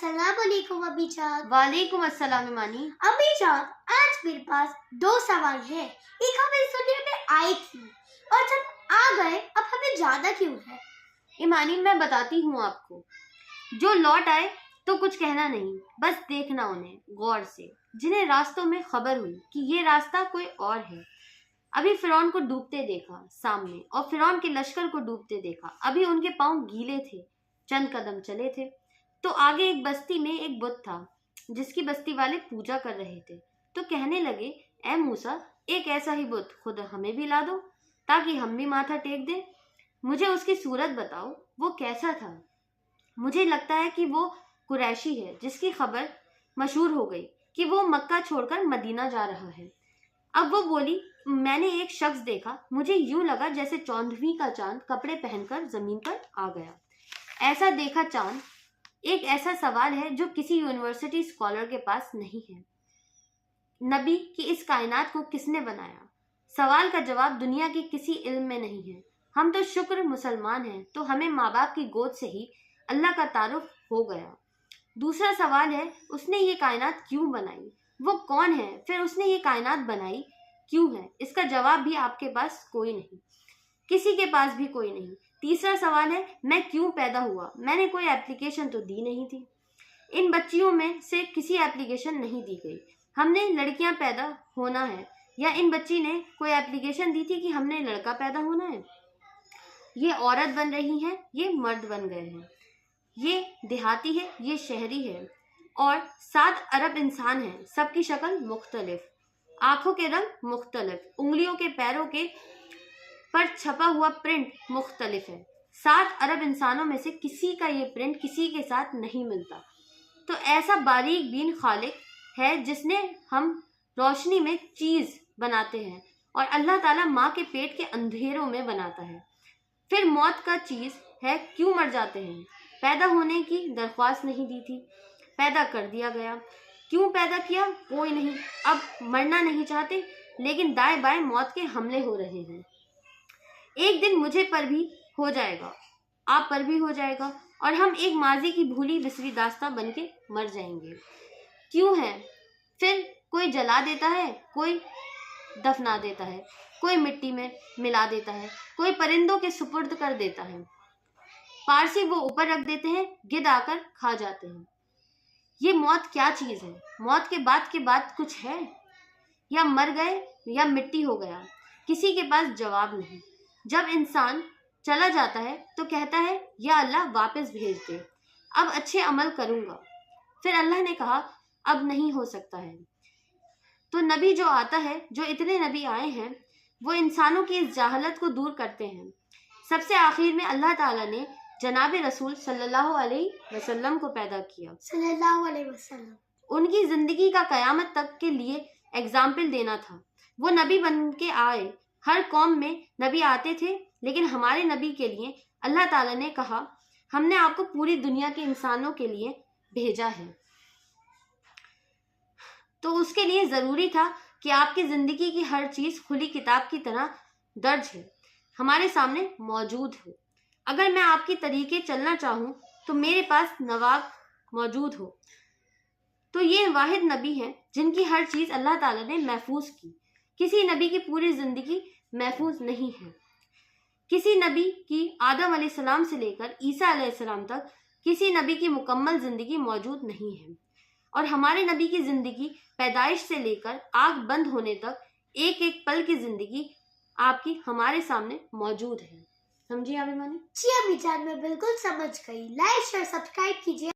अस्सलाम वालेकुम अभी जान। वालेकुम अस्सलाम ईमानी। अभी जान, आज मेरे पास 2 सवाल है। एक हमें सुनने में आई थी और जब आ गए अब हमें जाना क्यों है? ईमानी मैं बताती हूँ आपको, जो लौट आए तो कुछ कहना नहीं, बस देखना उन्हें गौर से, जिन्हें रास्तों में खबर हुई कि ये रास्ता कोई और है। अभी फिरौन को डूबते देखा सामने, और फिरौन के लश्कर को डूबते देखा। अभी उनके पांव गीले थे, चंद कदम चले थे तो आगे एक बस्ती में एक बुत था जिसकी बस्ती वाले पूजा कर रहे थे। तो कहने लगे, ए मूसा, एक ऐसा ही बुत खुद हमें भी ला दो ताकि हम भी माथा टेक दें। मुझे उसकी सूरत बताओ, वो कैसा था? मुझे लगता है कि वो कुरैशी है जिसकी खबर मशहूर हो गई कि वो मक्का छोड़कर मदीना जा रहा है। अब वो बोली, मैंने एक शख्स देखा, मुझे यूं लगा जैसे 14वीं का चांद कपड़े पहनकर जमीन पर आ गया। ऐसा देखा चांद एक ऐसा सवाल है जो किसी यूनिवर्सिटी स्कॉलर के पास नहीं है। नबी कि इस कायनात को किसने बनाया? सवाल का जवाब दुनिया के किसी इल्म में नहीं है। हम तो शुक्र मुसलमान हैं, तो हमें माँ बाप की गोद से ही अल्लाह का तारुफ हो गया। दूसरा सवाल है, उसने ये कायनात क्यों बनाई? वो कौन है? फिर उसने ये कायनात बनाई क्यों है? इसका जवाब भी आपके पास कोई नहीं, किसी के पास भी कोई नहीं। तीसरा सवाल है, मैं क्यों पैदा हुआ? मैंने कोई एप्लीकेशन तो दी नहीं थी। इन बच्चियों में से किसी एप्लीकेशन नहीं दी गई, हमने लड़कियां पैदा होना है, या इन बच्ची ने कोई एप्लीकेशन दी थी कि हमने लड़का पैदा होना है। ये औरत बन रही है, ये मर्द बन गए हैं, ये देहाती है, ये शहरी है, और 7 अरब इंसान हैं। सबकी शक्ल मुख्तलिफ, आंखों के रंग मुख्तलिफ, उंगलियों के पैरों के पर छपा हुआ प्रिंट मुख्तलिफ है। 7 अरब इंसानों में से किसी का ये प्रिंट किसी के साथ नहीं मिलता। तो ऐसा बारीक बीन खालिक है जिसने हम रोशनी में चीज बनाते हैं और अल्लाह ताला माँ के पेट के अंधेरों में बनाता है। फिर मौत का चीज है, क्यों मर जाते हैं? पैदा होने की दरख्वास्त नहीं दी थी, पैदा कर दिया गया। क्यों पैदा किया? कोई नहीं। अब मरना नहीं चाहते, लेकिन दाएं बाएं मौत के हमले हो रहे हैं। एक दिन मुझे पर भी हो जाएगा, आप पर भी हो जाएगा, और हम एक माजी की भूली बिसरी दास्तां बन के मर जाएंगे। क्यों है? फिर कोई जला देता है, कोई दफना देता है, कोई मिट्टी में मिला देता है, कोई परिंदों के सुपुर्द कर देता है, पारसी वो ऊपर रख देते हैं, गिद्ध आकर खा जाते हैं। ये मौत क्या चीज है? मौत के बाद कुछ है? या मर गए या मिट्टी हो गया, किसी के पास जवाब नहीं। जब इंसान चला जाता है तो कहता है, या अल्लाह वापस भेज दे, अब अच्छे अमल करूंगा। फिर अल्लाह ने कहा, अब नहीं हो सकता है। तो नबी जो आता है, जो इतने नबी आए हैं, वो इंसानों की इस जाहलत को दूर करते हैं। सबसे आखिर में अल्लाह ताला ने जनाब रसूल सल्लल्लाहु अलैहि वसल्लम को पैदा किया। सल्लल्लाहु अलैहि वसल्लम। उनकी जिंदगी का कयामत तक के लिए एग्जाम्पल देना था। वो नबी बन के आए। हर कौम में नबी आते थे, लेकिन हमारे नबी के लिए अल्लाह ताला ने कहा, हमने आपको पूरी दुनिया के इंसानों के लिए भेजा है। तो उसके लिए जरूरी था कि आपकी जिंदगी की हर चीज खुली किताब की तरह दर्ज है, हमारे सामने मौजूद हो। अगर मैं आपकी तरीके चलना चाहूँ तो मेरे पास नवाब मौजूद हो। तो ये वाहिद नबी हैं जिनकी हर चीज अल्लाह ताला ने महफूज की। किसी नबी की पूरी जिंदगी महफूज नहीं है। किसी नबी की आदम अलैहिस्सलाम से लेकर ईसा अलैहिस्सलाम तक किसी नबी की मुकम्मल जिंदगी मौजूद नहीं है, और हमारे नबी की जिंदगी पैदाइश से लेकर आंख बंद होने तक एक एक पल की जिंदगी आपकी हमारे सामने मौजूद है। समझिए आप ईमानी? जी अम्मी जान, मैं बिल्कुल समझ गई। लाइक शेयर सब्सक्राइब कीजिए।